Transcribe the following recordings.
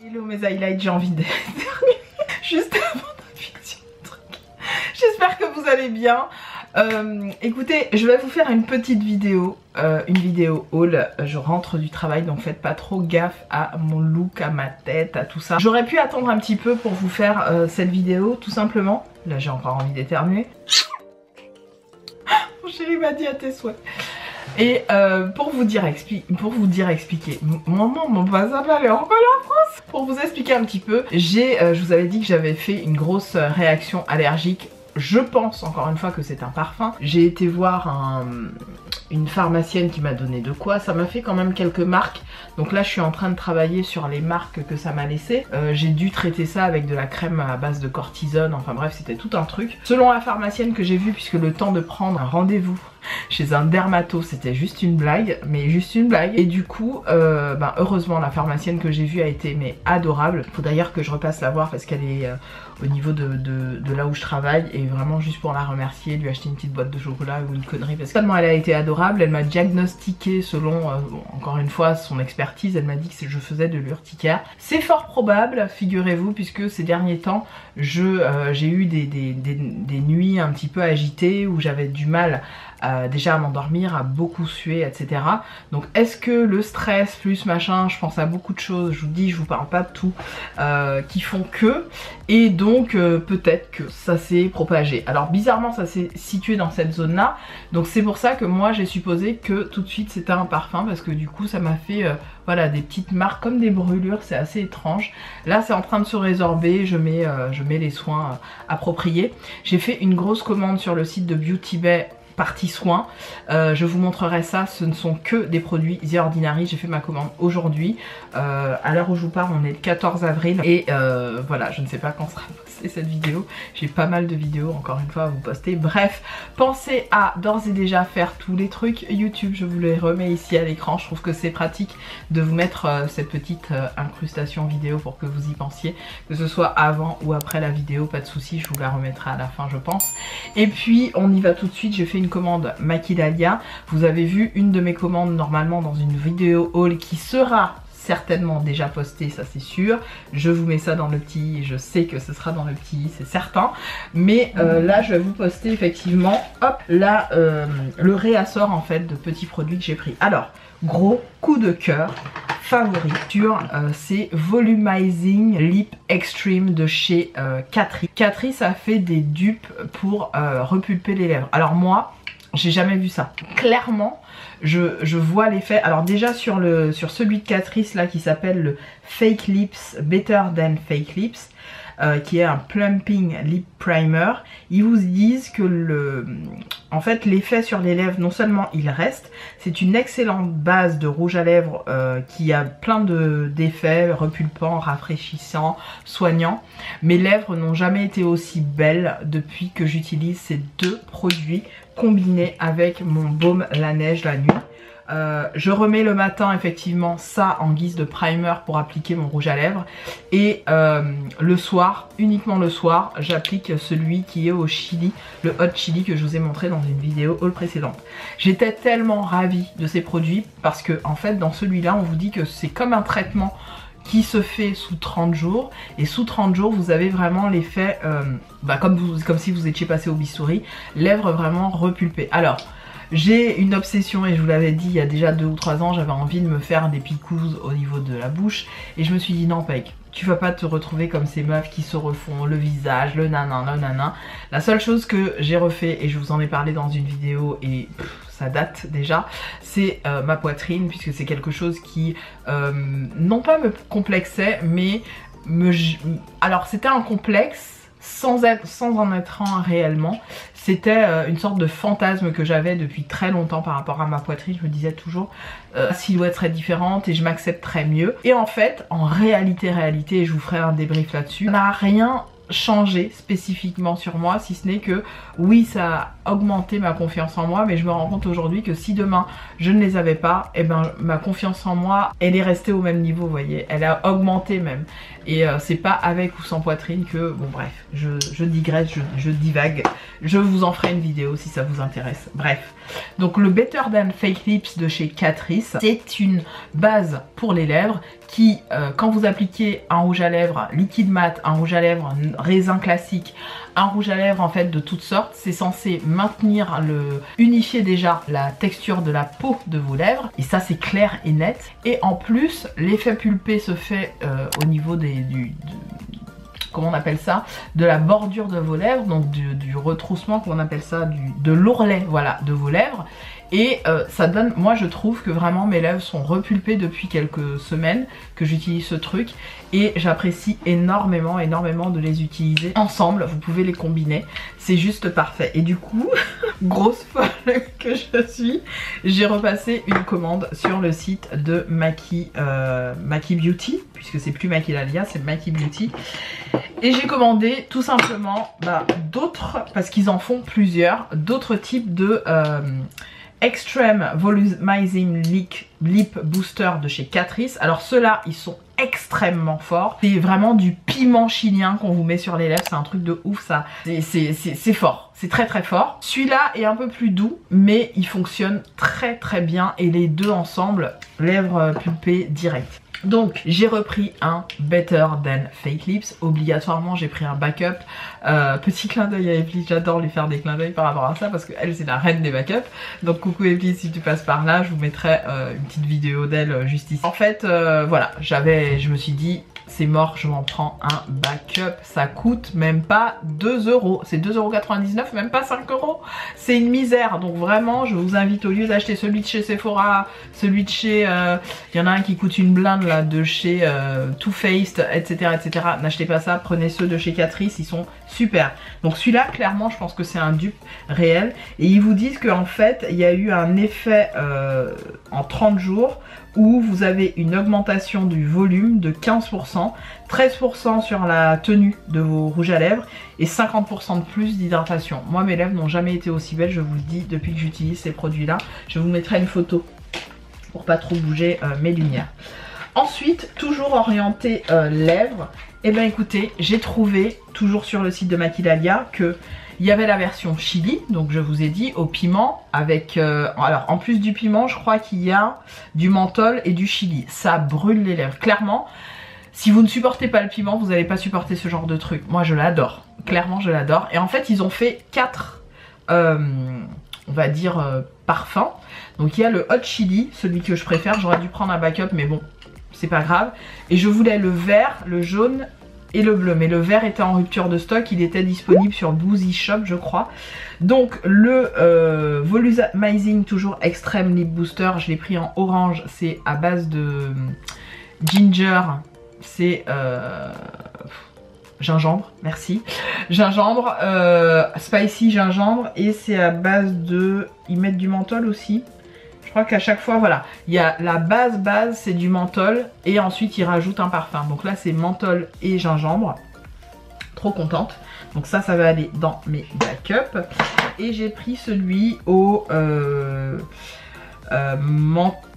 Hello mes highlights, j'ai envie d'être juste avant d'afficher le truc. J'espère que vous allez bien. Écoutez, je vais vous faire une petite vidéo, haul. Je rentre du travail, donc faites pas trop gaffe à mon look, à ma tête, à tout ça. J'aurais pu attendre un petit peu pour vous faire cette vidéo, tout simplement. Là j'ai encore envie d'éternuer. Mon chéri m'a dit à tes souhaits. Et pour vous dire expliquer, maman, mon bazar est encore en France. Pour vous expliquer un petit peu, je vous avais dit que j'avais fait une grosse réaction allergique. Je pense encore une fois que c'est un parfum. J'ai été voir une pharmacienne qui m'a donné de quoi. Ça m'a fait quand même quelques marques. Donc là je suis en train de travailler sur les marques que ça m'a laissé. J'ai dû traiter ça avec de la crème à base de cortisone. Enfin bref, c'était tout un truc. Selon la pharmacienne que j'ai vue, puisque le temps de prendre un rendez-vous chez un dermato c'était juste une blague, mais juste une blague. Et du coup heureusement la pharmacienne que j'ai vue a été adorable. Faut d'ailleurs que je repasse la voir parce qu'elle est au niveau de là où je travaille, et vraiment juste pour la remercier, lui acheter une petite boîte de chocolat ou une connerie, parce que tellement elle a été adorable. Elle m'a diagnostiqué selon encore une fois son expertise. Elle m'a dit que je faisais de l'urticaire. C'est fort probable, figurez-vous, puisque ces derniers temps j'ai eu des nuits un petit peu agitées où j'avais du mal déjà à m'endormir, à beaucoup suer, etc. Donc est-ce que le stress plus machin, je pense à beaucoup de choses, je vous dis, je vous parle pas de tout, qui font que, et donc peut-être que ça s'est propagé. Alors bizarrement ça s'est situé dans cette zone là, donc c'est pour ça que moi j'ai supposé que tout de suite c'était un parfum, parce que du coup ça m'a fait voilà, des petites marques comme des brûlures, c'est assez étrange. Là c'est en train de se résorber, je mets les soins appropriés. J'ai fait une grosse commande sur le site de Beauty Bay, partie soins. Je vous montrerai ça, ce ne sont que des produits The Ordinary. J'ai fait ma commande aujourd'hui. À l'heure où je vous parle, on est le 14 avril. Et voilà, je ne sais pas quand sera postée cette vidéo. J'ai pas mal de vidéos encore une fois à vous poster. Bref, pensez à d'ores et déjà faire tous les trucs YouTube. Je vous les remets ici à l'écran. Je trouve que c'est pratique de vous mettre cette petite incrustation vidéo pour que vous y pensiez. Que ce soit avant ou après la vidéo, pas de souci, je vous la remettrai à la fin je pense. Et puis on y va tout de suite. J'ai fait une commande Maquidalia. Vous avez vu une de mes commandes normalement dans une vidéo haul qui sera certainement déjà postée, ça c'est sûr. Je vous mets ça dans le petit, je sais que ce sera dans le petit, c'est certain. Mais là je vais vous poster effectivement, hop, là le réassort en fait de petits produits que j'ai pris. Alors, gros coup de cœur favori sur c'est Volumizing Lip Extreme de chez Catrice. Catrice a fait des dupes pour repulper les lèvres. Alors moi, j'ai jamais vu ça. Clairement, je vois l'effet. Alors déjà sur celui de Catrice là qui s'appelle le Fake Lips Better Than Fake Lips, qui est un plumping lip primer, ils vous disent que en fait l'effet sur les lèvres, non seulement il reste, c'est une excellente base de rouge à lèvres qui a plein d'effets repulpants, rafraîchissants, soignants. Mes lèvres n'ont jamais été aussi belles depuis que j'utilise ces deux produits combinés avec mon baume la neige la nuit. Je remets le matin effectivement ça en guise de primer pour appliquer mon rouge à lèvres, et le soir, uniquement le soir, j'applique celui qui est au chili, le hot chili que je vous ai montré dans une vidéo haul précédente. J'étais tellement ravie de ces produits parce que en fait dans celui-là on vous dit que c'est comme un traitement qui se fait sous 30 jours, et sous 30 jours vous avez vraiment l'effet comme si vous étiez passé au bistouri, lèvres vraiment repulpées. Alors j'ai une obsession, et je vous l'avais dit il y a déjà 2 ou 3 ans, j'avais envie de me faire des picouzes au niveau de la bouche, et je me suis dit non Peg, tu vas pas te retrouver comme ces meufs qui se refont le visage, le nanan. La seule chose que j'ai refait, et je vous en ai parlé dans une vidéo et ça date déjà, c'est ma poitrine, puisque c'est quelque chose qui non pas me complexait, mais alors c'était un complexe sans en être un réellement. C'était une sorte de fantasme que j'avais depuis très longtemps par rapport à ma poitrine. Je me disais toujours la silhouette serait différente et je m'accepterais mieux. Et en fait, en réalité, je vous ferai un débrief là-dessus, ça n'a rien changé spécifiquement sur moi, si ce n'est que oui, ça a augmenté ma confiance en moi, mais je me rends compte aujourd'hui que si demain je ne les avais pas, et ben ma confiance en moi, elle est restée au même niveau, vous voyez, elle a augmenté même. Et c'est pas avec ou sans poitrine que, bon bref, je digresse, je divague, je vous en ferai une vidéo si ça vous intéresse. Bref, donc le Better Than Fake Lips de chez Catrice, c'est une base pour les lèvres qui, quand vous appliquez un rouge à lèvres liquide mat, un rouge à lèvres raisin classique, un rouge à lèvres en fait de toutes sortes, c'est censé maintenir unifier déjà la texture de la peau de vos lèvres, et ça c'est clair et net. Et en plus, l'effet pulpé se fait au niveau comment on appelle ça, de la bordure de vos lèvres, donc du retroussement, comment on appelle ça, de l'ourlet, voilà, de vos lèvres. Et ça donne, moi je trouve que vraiment mes lèvres sont repulpées depuis quelques semaines que j'utilise ce truc, et j'apprécie énormément de les utiliser ensemble. Vous pouvez les combiner, c'est juste parfait. Et du coup, grosse folle que je suis, j'ai repassé une commande sur le site de Maki Beauty, puisque c'est plus Maquilalia, c'est Maki Beauty. Et j'ai commandé tout simplement d'autres, parce qu'ils en font plusieurs, d'autres types de Extreme Volumizing Lip Booster de chez Catrice. Alors ceux-là, ils sont extrêmement forts. C'est vraiment du piment chilien qu'on vous met sur les lèvres. C'est un truc de ouf, ça. C'est fort. C'est très très fort. Celui-là est un peu plus doux, mais il fonctionne très très bien. Et les deux ensemble, lèvres pulpées direct. Donc j'ai repris un Better Than Fake Lips, obligatoirement j'ai pris un backup. Petit clin d'œil à Evelyne, j'adore lui faire des clins d'œil par rapport à ça parce qu'elle c'est la reine des backups. Donc coucou Evelyne, si tu passes par là, je vous mettrai une petite vidéo d'elle juste ici. En fait voilà, je me suis dit c'est mort, je m'en prends un backup. Ça coûte même pas 2 euros, c'est 2,99 €, même pas 5 €. C'est une misère, donc vraiment je vous invite, au lieu d'acheter celui de chez Sephora, celui de chez... il y en a un qui coûte une blinde là, de chez Too Faced, etc. N'achetez pas ça, prenez ceux de chez Catrice, ils sont super. Donc celui-là, clairement, je pense que c'est un dupe réel. Et ils vous disent qu'en fait, il y a eu un effet en 30 jours où vous avez une augmentation du volume de 15%, 13% sur la tenue de vos rouges à lèvres et 50% de plus d'hydratation. Moi, mes lèvres n'ont jamais été aussi belles, je vous le dis, depuis que j'utilise ces produits-là. Je vous mettrai une photo pour pas trop bouger mes lumières. Ensuite, toujours orienté lèvres, et bien écoutez, j'ai trouvé, toujours sur le site de Maquilalia, que il y avait la version chili, donc je vous ai dit, au piment, avec... alors, en plus du piment, je crois qu'il y a du menthol et du chili. Ça brûle les lèvres. Clairement, si vous ne supportez pas le piment, vous n'allez pas supporter ce genre de truc. Moi, je l'adore. Clairement, je l'adore. Et en fait, ils ont fait 4, on va dire, parfums. Donc, il y a le hot chili, celui que je préfère. J'aurais dû prendre un backup, mais bon, c'est pas grave. Et je voulais le vert, le jaune et le bleu, mais le vert était en rupture de stock, il était disponible sur Boozy Shop je crois. Donc le Volumizing toujours Extreme Lip Booster, je l'ai pris en orange, c'est à base de ginger, c'est gingembre, merci, gingembre, spicy gingembre, et c'est à base de, ils mettent du menthol aussi. Je crois qu'à chaque fois, voilà, il y a la base, c'est du menthol et ensuite ils rajoutent un parfum. Donc là, c'est menthol et gingembre. Trop contente. Donc ça va aller dans mes backups. Et j'ai pris celui au...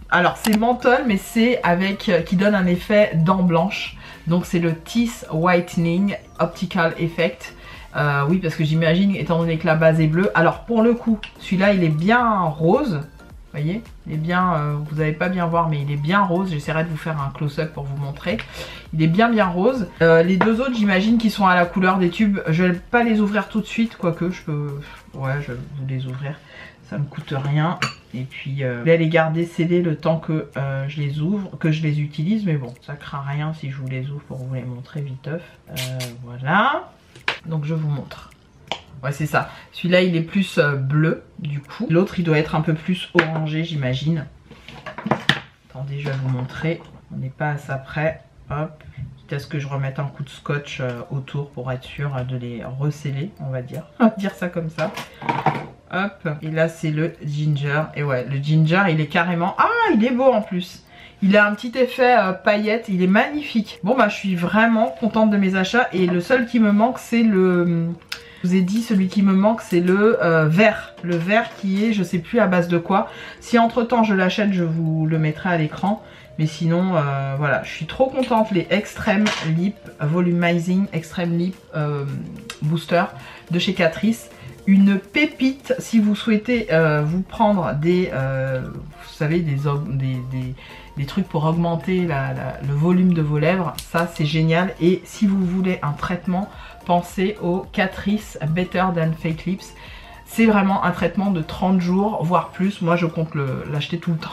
alors c'est menthol, mais c'est avec... qui donne un effet dent blanche. Donc c'est le Teeth Whitening Optical Effect. Oui, parce que j'imagine, étant donné que la base est bleue. Alors pour le coup, celui-là, il est bien rose. Vous voyez, il est bien, vous n'allez pas bien voir, mais il est bien rose. J'essaierai de vous faire un close-up pour vous montrer. Il est bien rose. Les deux autres, j'imagine qu'ils sont à la couleur des tubes. Je vais pas les ouvrir tout de suite, quoique je peux... Ouais, je vais vous les ouvrir. Ça me coûte rien. Et puis, je vais les garder scellés le temps que je les ouvre, que je les utilise. Mais bon, ça craint rien si je vous les ouvre pour vous les montrer viteuf. Voilà. Donc, je vous montre. Ouais, c'est ça. Celui-là, il est plus bleu, du coup. L'autre, il doit être un peu plus orangé, j'imagine. Attendez, je vais vous montrer. On n'est pas à ça près. Hop. Quitte à ce que je remette un coup de scotch autour pour être sûr de les resceller, on va dire. On va dire ça comme ça. Hop. Et là, c'est le ginger. Et ouais, le ginger, il est carrément... Ah, il est beau en plus. Il a un petit effet paillette, il est magnifique. Bon bah je suis vraiment contente de mes achats et le seul qui me manque c'est le... Je vous ai dit, celui qui me manque c'est le vert. Le vert qui est, je sais plus à base de quoi. Si entre temps je l'achète, je vous le mettrai à l'écran. Mais sinon, voilà, je suis trop contente. Les Extreme Lip Volumizing Extreme Lip Booster de chez Catrice. Une pépite si vous souhaitez vous prendre des, vous savez, des trucs pour augmenter le volume de vos lèvres. Ça, c'est génial. Et si vous voulez un traitement, pensez au Catrice Better Than Fake Lips. C'est vraiment un traitement de 30 jours, voire plus. Moi, je compte l'acheter tout le temps.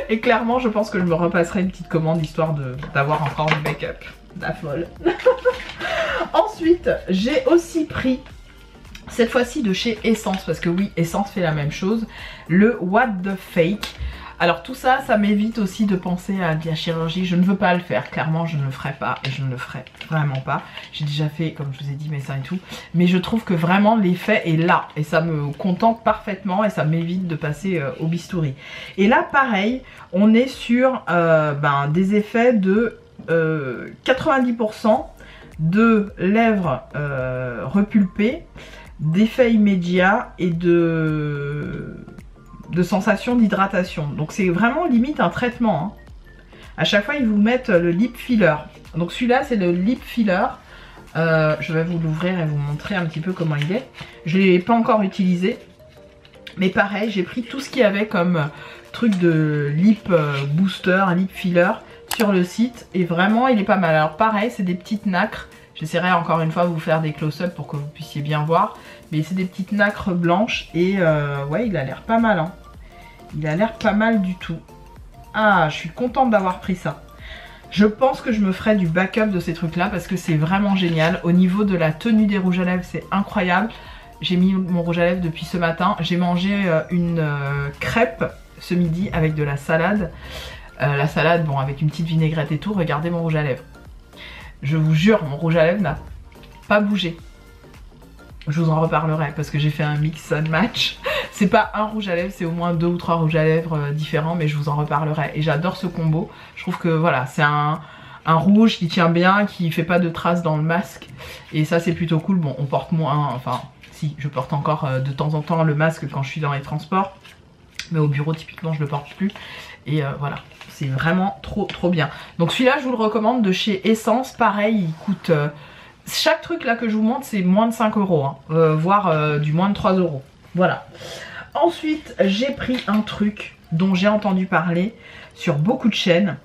Et clairement, je pense que je me repasserai une petite commande histoire d'avoir encore du make-up. La folle. Ensuite, j'ai aussi pris, cette fois-ci de chez Essence, parce que oui, Essence fait la même chose, le What the Fake. Alors tout ça, ça m'évite aussi de penser à de la chirurgie. Je ne veux pas le faire, clairement je ne le ferai pas et je ne le ferai vraiment pas. J'ai déjà fait, comme je vous ai dit, mes seins et tout. Mais je trouve que vraiment l'effet est là et ça me contente parfaitement et ça m'évite de passer au bistouri. Et là pareil, on est sur des effets de 90% de lèvres repulpées, d'effets immédiats et de sensations d'hydratation. Donc c'est vraiment limite un traitement. À chaque fois ils vous mettent le lip filler. Donc celui-là c'est le lip filler. Je vais vous l'ouvrir et vous montrer un petit peu comment il est. Je ne l'ai pas encore utilisé. Mais pareil, j'ai pris tout ce qu'il y avait comme truc de lip booster, un lip filler sur le site. Et vraiment il est pas mal. Alors pareil, c'est des petites nacres. J'essaierai encore une fois de vous faire des close-up pour que vous puissiez bien voir. Mais c'est des petites nacres blanches et ouais, il a l'air pas mal. Hein. Il a l'air pas mal du tout. Ah, je suis contente d'avoir pris ça. Je pense que je me ferai du backup de ces trucs là parce que c'est vraiment génial. Au niveau de la tenue des rouges à lèvres, c'est incroyable. J'ai mis mon rouge à lèvres depuis ce matin. J'ai mangé une crêpe ce midi avec de la salade. La salade, bon, avec une petite vinaigrette et tout. Regardez mon rouge à lèvres. Je vous jure, mon rouge à lèvres n'a pas bougé. Je vous en reparlerai parce que j'ai fait un mix and match. C'est pas un rouge à lèvres, c'est au moins 2 ou 3 rouges à lèvres différents, mais je vous en reparlerai. Et j'adore ce combo. Je trouve que voilà, c'est un rouge qui tient bien, qui fait pas de traces dans le masque. Et ça c'est plutôt cool. Bon, on porte moins, enfin si, je porte encore de temps en temps le masque quand je suis dans les transports. Mais au bureau typiquement je le porte plus. Et voilà, c'est vraiment trop bien. Donc celui-là je vous le recommande de chez Essence. Pareil, il coûte... chaque truc là que je vous montre c'est moins de 5 €, hein, voire du moins de 3 €. Voilà. Ensuite j'ai pris un truc dont j'ai entendu parler sur beaucoup de chaînes.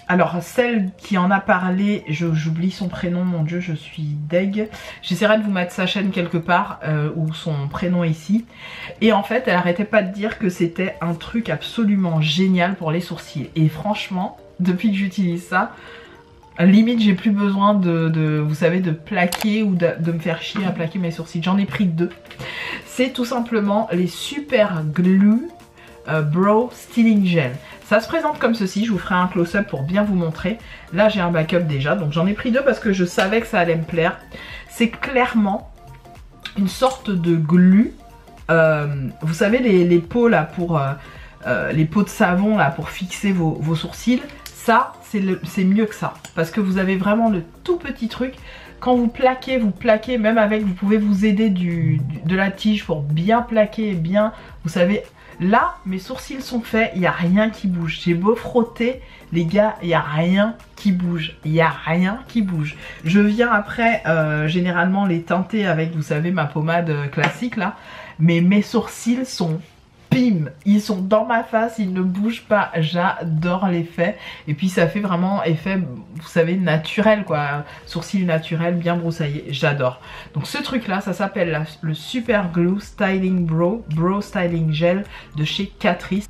Alors celle qui en a parlé, j'oublie son prénom, mon dieu je suis deg. J'essaierai de vous mettre sa chaîne quelque part ou son prénom ici. Et en fait elle arrêtait pas de dire que c'était un truc absolument génial pour les sourcils. Et franchement, depuis que j'utilise ça, limite j'ai plus besoin vous savez, de plaquer ou de me faire chier à plaquer mes sourcils. J'en ai pris 2. C'est tout simplement les Super Glue Brow Styling Gel. Ça se présente comme ceci, je vous ferai un close-up pour bien vous montrer. Là j'ai un backup déjà, donc j'en ai pris 2 parce que je savais que ça allait me plaire. C'est clairement une sorte de glue. Vous savez les pots là pour... les pots de savon là pour fixer vos sourcils. Ça, c'est mieux que ça. Parce que vous avez vraiment le tout petit truc. Quand vous plaquez, même avec, vous pouvez vous aider de la tige pour bien plaquer, bien, vous savez. Là, mes sourcils sont faits, il n'y a rien qui bouge. J'ai beau frotter, les gars, il n'y a rien qui bouge. Il n'y a rien qui bouge. Je viens après, généralement, les teinter avec, vous savez, ma pommade classique là. Mais mes sourcils sont... bim, ils sont dans ma face, ils ne bougent pas, j'adore l'effet. Et puis ça fait vraiment effet, vous savez, naturel quoi, sourcils naturels, bien broussaillés, j'adore. Donc ce truc là, ça s'appelle le Super Glue Styling Brow Styling Gel de chez Catrice.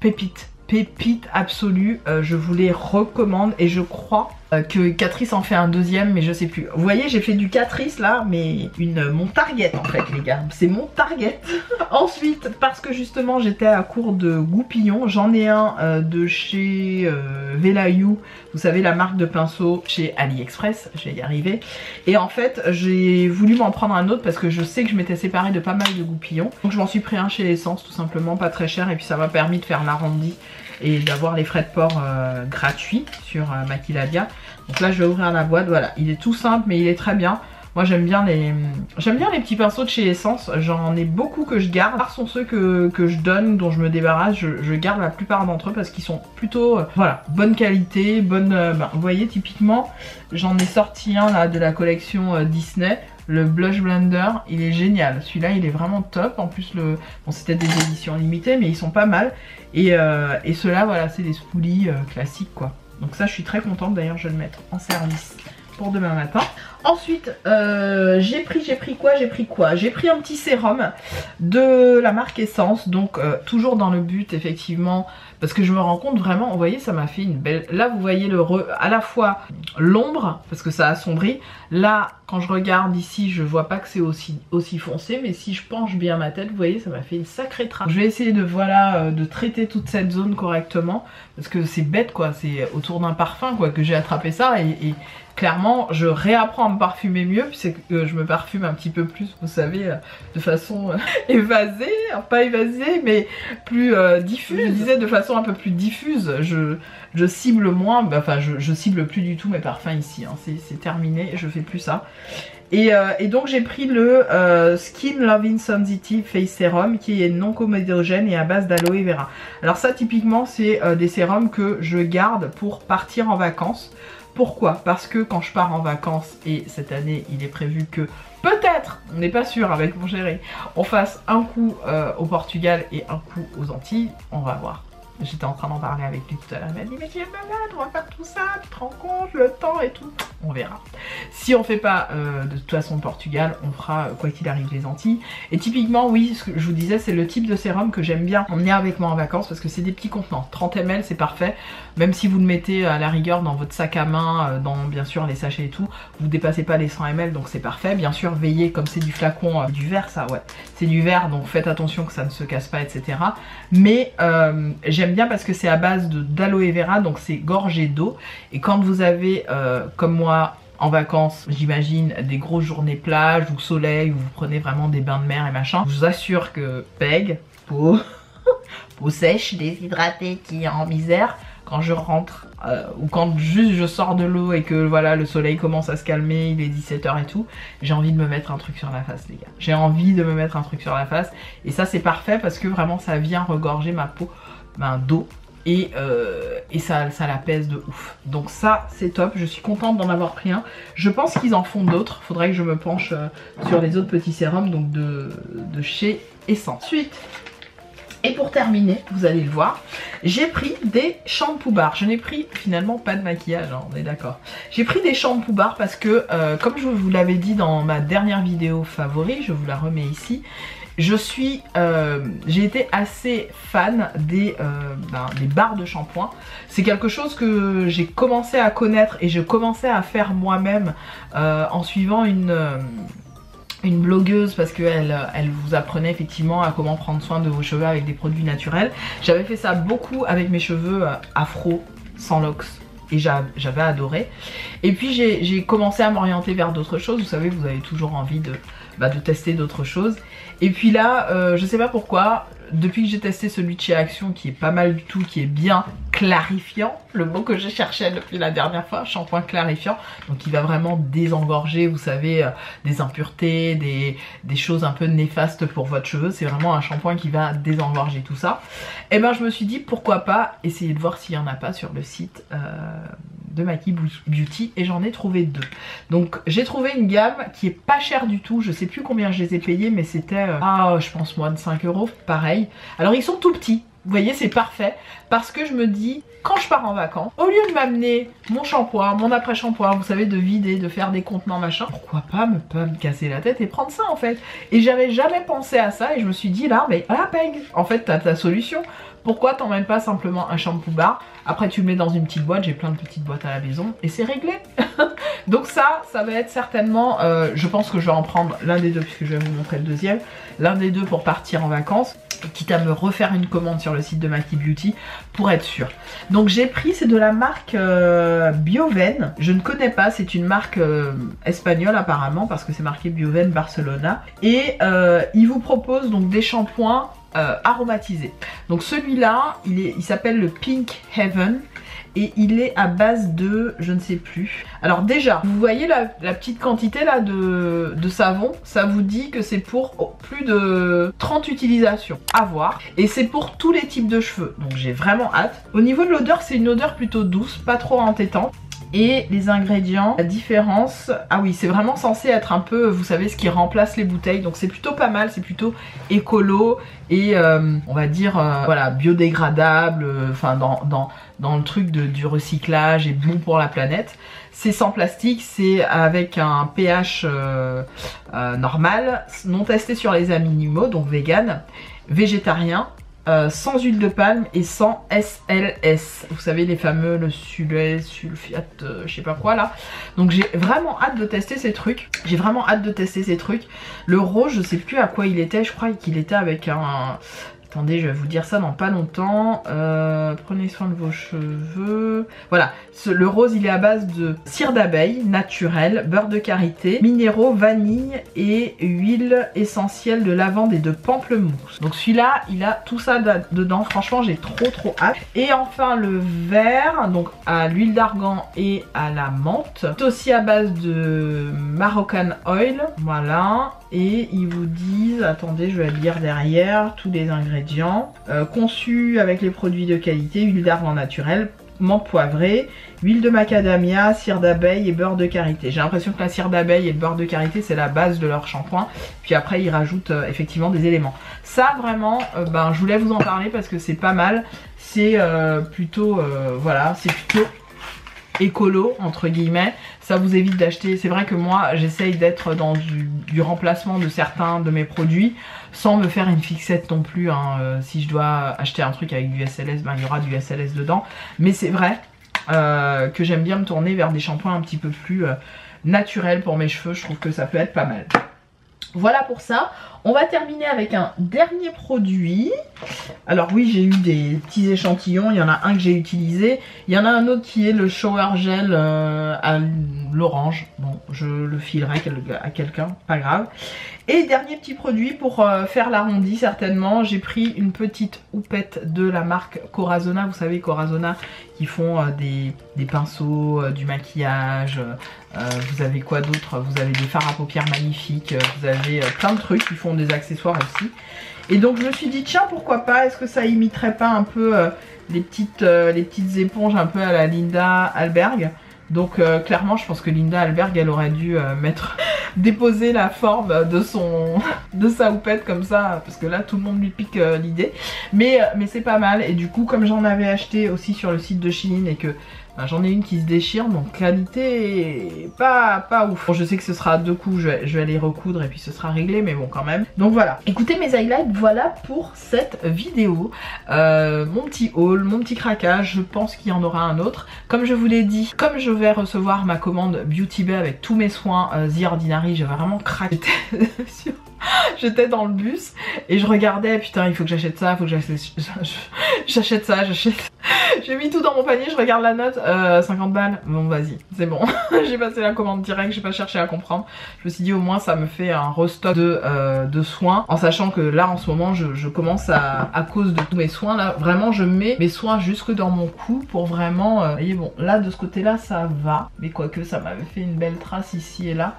Pépite absolue, je vous les recommande et je crois que Catrice en fait un deuxième mais je sais plus. Vous voyez j'ai fait du Catrice là mais mon target en fait les gars, c'est mon target. Ensuite parce que justement j'étais à court de goupillons, j'en ai un de chez Velayu, vous savez la marque de pinceau chez AliExpress, je vais y arriver. Et en fait j'ai voulu m'en prendre un autre parce que je sais que je m'étais séparée de pas mal de goupillons. Donc je m'en suis pris un chez Essence tout simplement, pas très cher et puis ça m'a permis de faire l'arrondi et d'avoir les frais de port gratuits sur Maquiladia. Donc là je vais ouvrir la boîte, voilà, il est tout simple mais il est très bien. Moi j'aime bien les petits pinceaux de chez Essence, j'en ai beaucoup que je garde. Rares sont ceux que je donne, dont je me débarrasse, je garde la plupart d'entre eux parce qu'ils sont plutôt, voilà, bonne qualité, vous voyez typiquement, j'en ai sorti un là de la collection Disney, le Blush Blender, il est génial, celui-là il est vraiment top, en plus bon c'était des éditions limitées mais ils sont pas mal, et ceux-là voilà c'est des spoolie classiques quoi. Donc ça je suis très contente, d'ailleurs je vais le mettre en service pour demain matin. Ensuite, j'ai pris quoi? J'ai pris un petit sérum de la marque Essence, donc toujours dans le but effectivement, parce que je me rends compte vraiment, vous voyez ça m'a fait une belle... Là vous voyez à la fois l'ombre, parce que ça assombrit, là quand je regarde ici je vois pas que c'est aussi foncé, mais si je penche bien ma tête, vous voyez ça m'a fait une sacrée trace. Je vais essayer de de traiter toute cette zone correctement, parce que c'est bête quoi, c'est autour d'un parfum quoi que j'ai attrapé ça, et clairement je réapprends à me parfumer mieux, puisque je me parfume un petit peu plus, vous savez, de façon évasée, pas évasée mais plus diffuse, je disais de façon un peu plus diffuse, je cible moins, enfin je cible plus du tout mes parfums ici, hein. C'est terminé, je fais plus ça. Et donc j'ai pris le Skin Loving Sensitive Face Serum qui est non comédogène et à base d'aloe vera. Alors ça typiquement c'est des sérums que je garde pour partir en vacances. Pourquoi? Parce que quand je pars en vacances, et cette année il est prévu que peut-être, on n'est pas sûr avec mon chéri, on fasse un coup au Portugal et un coup aux Antilles, on va voir. J'étais en train d'en parler avec lui tout à l'heure, il m'a dit mais tu es malade, on va faire tout ça, tu te rends compte, le temps et tout. On verra. Si on fait pas de toute façon le Portugal, on fera quoi qu'il arrive les Antilles. Et typiquement oui, ce que je vous disais, c'est le type de sérum que j'aime bien emmener avec moi en vacances, parce que c'est des petits contenants, 30 ml c'est parfait, même si vous le mettez à la rigueur dans votre sac à main, dans bien sûr les sachets et tout, vous dépassez pas les 100 ml donc c'est parfait. Bien sûr veillez, comme c'est du flacon, du verre ça, ouais, c'est du verre, donc faites attention que ça ne se casse pas etc. Mais j'aime bien parce que c'est à base d'aloe vera, donc c'est gorgé d'eau, et quand vous avez comme moi en vacances, j'imagine, des grosses journées plage ou soleil, où vous prenez vraiment des bains de mer et machin, je vous assure que Peg, peau sèche, déshydratée, qui est en misère, quand je rentre ou quand juste je sors de l'eau et que voilà le soleil commence à se calmer, il est 17 h et tout, j'ai envie de me mettre un truc sur la face les gars. J'ai envie de me mettre un truc sur la face, et ça c'est parfait parce que vraiment ça vient regorger ma peau d'eau, et ça l'apaise de ouf. Donc ça c'est top, je suis contente d'en avoir pris un. Je pense qu'ils en font d'autres, faudrait que je me penche sur les autres petits sérums donc de chez Essence. Ensuite, et pour terminer, vous allez le voir, j'ai pris des shampoos bars. Je n'ai pris finalement pas de maquillage, hein, on est d'accord. J'ai pris des shampoos bars parce que, comme je vous l'avais dit dans ma dernière vidéo favori, je vous la remets ici, j'ai été assez fan des barres de shampoing. C'est quelque chose que j'ai commencé à connaître et je commençais à faire moi-même en suivant une blogueuse, parce qu'elle vous apprenait effectivement à comment prendre soin de vos cheveux avec des produits naturels. J'avais fait ça beaucoup avec mes cheveux afro, sans locks, et j'avais adoré. Et puis j'ai commencé à m'orienter vers d'autres choses. Vous savez, vous avez toujours envie de tester d'autres choses. Et puis là, je sais pas pourquoi, depuis que j'ai testé celui de chez Action, qui est pas mal du tout, qui est bien clarifiant, le mot que je cherchais depuis la dernière fois, shampoing clarifiant, donc il va vraiment désengorger, vous savez, des impuretés, des choses un peu néfastes pour votre cheveu. C'est vraiment un shampoing qui va désengorger tout ça. Et ben je me suis dit pourquoi pas essayer de voir s'il y en a pas sur le site de Maki Beauty, et j'en ai trouvé deux. Donc j'ai trouvé une gamme qui est pas chère du tout, je sais plus combien je les ai payés, mais c'était je pense moins de 5 €, pareil. Alors ils sont tout petits, vous voyez, c'est parfait, parce que je me dis, quand je pars en vacances, au lieu de m'amener mon shampoing, mon après-shampoing, vous savez, de vider, de faire des contenants machin, pourquoi pas me casser la tête et prendre ça en fait. Et j'avais jamais pensé à ça, et je me suis dit là, mais voilà Peg, en fait t'as ta solution. Pourquoi t'emmènes pas simplement un shampoo bar? Après tu le mets dans une petite boîte, j'ai plein de petites boîtes à la maison, et c'est réglé. Donc ça va être certainement, je pense que je vais en prendre l'un des deux, puisque je vais vous montrer le deuxième, l'un des deux pour partir en vacances, quitte à me refaire une commande sur le site de Maki Beauty pour être sûre. Donc j'ai pris, c'est de la marque Bioven, je ne connais pas, c'est une marque espagnole apparemment, parce que c'est marqué Bioven Barcelona, et ils vous proposent donc des shampoings aromatisé. Donc celui-là, il s'appelle le Pink Heaven. Et il est à base de, je ne sais plus. Alors déjà, vous voyez la petite quantité là de savon, ça vous dit que c'est pour plus de 30 utilisations à voir. Et c'est pour tous les types de cheveux, donc j'ai vraiment hâte. Au niveau de l'odeur, c'est une odeur plutôt douce, pas trop entêtante. Et les ingrédients, la différence, ah oui, c'est vraiment censé être un peu, vous savez, ce qui remplace les bouteilles. Donc c'est plutôt pas mal, c'est plutôt écolo et on va dire, voilà, biodégradable, enfin dans le truc du recyclage et bon pour la planète. C'est sans plastique, c'est avec un pH normal, non testé sur les animaux, donc vegan, végétarien. Sans huile de palme et sans SLS. Vous savez les fameux, le sulfate, je sais pas quoi là. Donc j'ai vraiment hâte de tester ces trucs. J'ai vraiment hâte de tester ces trucs. Le rose, je sais plus à quoi il était. Je crois qu'il était avec un... Attendez, je vais vous dire ça dans pas longtemps. Prenez soin de vos cheveux. Voilà, le rose il est à base de cire d'abeille naturelle, beurre de karité, minéraux, vanille et huile essentielle de lavande et de pamplemousse. Donc celui-là, il a tout ça dedans. Franchement, j'ai trop hâte. Et enfin le vert, donc à l'huile d'argan et à la menthe. C'est aussi à base de Moroccan Oil. Voilà. Et ils vous disent, attendez, je vais lire derrière tous les ingrédients. Conçu avec les produits de qualité, huile d'argan naturelle, menthe poivrée, huile de macadamia, cire d'abeille et beurre de karité. J'ai l'impression que la cire d'abeille et le beurre de karité c'est la base de leur shampoing. Puis après ils rajoutent effectivement des éléments. Ça vraiment, ben, je voulais vous en parler parce que c'est pas mal. C'est plutôt, voilà, c'est plutôt écolo entre guillemets. Ça vous évite d'acheter, c'est vrai que moi j'essaye d'être dans du remplacement de certains de mes produits sans me faire une fixette non plus hein. Si je dois acheter un truc avec du SLS, ben, il y aura du SLS dedans, mais c'est vrai que j'aime bien me tourner vers des shampoings un petit peu plus naturels pour mes cheveux. Je trouve que ça peut être pas mal. Voilà pour ça. On va terminer avec un dernier produit. Alors oui, j'ai eu des petits échantillons. Il y en a un que j'ai utilisé. Il y en a un autre qui est le shower gel à l'orange. Bon, je le filerai à quelqu'un, pas grave. Et dernier petit produit pour faire l'arrondi certainement. J'ai pris une petite houppette de la marque Corazona. Vous savez, Corazona qui font des pinceaux, du maquillage. Vous avez quoi d'autre? Vous avez des fards à paupières magnifiques. Vous avez plein de trucs. Ils font des accessoires aussi. Et donc je me suis dit tiens pourquoi pas, est-ce que ça imiterait pas un peu les petites éponges un peu à la Linda Alberg. Donc clairement je pense que Linda Alberg elle aurait dû déposer la forme de sa houppette comme ça, parce que là tout le monde lui pique l'idée. Mais c'est pas mal, et du coup comme j'en avais acheté aussi sur le site de Shein et que j'en ai une qui se déchire, donc qualité pas ouf. Bon, je sais que ce sera deux coups, je vais les recoudre et puis ce sera réglé, mais bon quand même. Donc voilà, écoutez mes highlights, voilà pour cette vidéo. Mon petit haul, mon petit craquage, je pense qu'il y en aura un autre. Comme je vous l'ai dit, comme je vais recevoir ma commande Beauty Bay avec tous mes soins The Ordinary, je vais vraiment craquer sur... J'étais dans le bus et je regardais, putain il faut que j'achète ça, il faut que j'achète ça, j'ai mis tout dans mon panier, je regarde la note, 50 balles, bon vas-y, c'est bon. J'ai passé la commande direct, j'ai pas cherché à comprendre. Je me suis dit au moins ça me fait un restock de soins, en sachant que là en ce moment je commence à cause de tous mes soins là, vraiment je mets mes soins jusque dans mon cou pour vraiment, vous voyez bon là de ce côté là ça va, mais quoique ça m'avait fait une belle trace ici et là.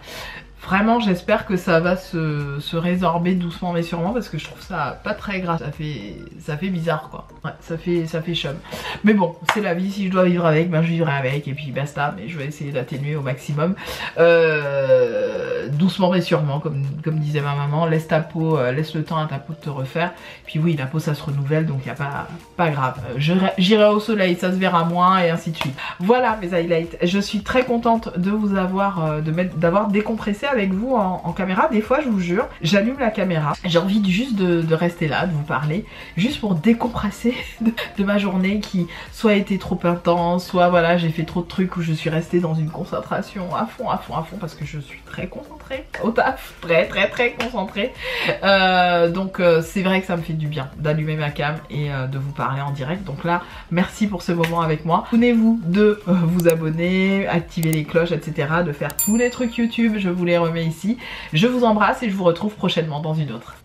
Vraiment j'espère que ça va se résorber doucement mais sûrement, parce que je trouve ça pas très gras, ça fait bizarre quoi. Ouais, ça fait chum. Mais bon, c'est la vie, si je dois vivre avec, ben je vivrai avec et puis basta, mais je vais essayer d'atténuer au maximum. Doucement mais sûrement, comme disait ma maman, laisse ta peau, laisse le temps à ta peau de te refaire. Puis oui, la peau ça se renouvelle, donc y a pas grave. J'irai au soleil, ça se verra moins et ainsi de suite. Voilà mes highlights. Je suis très contente de vous avoir, d'avoir décompressé avec vous en caméra. Des fois je vous jure, j'allume la caméra, j'ai envie juste de rester là, de vous parler, juste pour décompresser de ma journée qui soit été trop intense, soit voilà j'ai fait trop de trucs où je suis restée dans une concentration à fond parce que je suis très concentrée au taf, très concentrée. Donc c'est vrai que ça me fait du bien d'allumer ma cam et de vous parler en direct. Donc là merci pour ce moment avec moi. Souvenez-vous de vous abonner, activer les cloches etc, de faire tous les trucs YouTube, je vous les remets ici. Je vous embrasse et je vous retrouve prochainement dans une autre.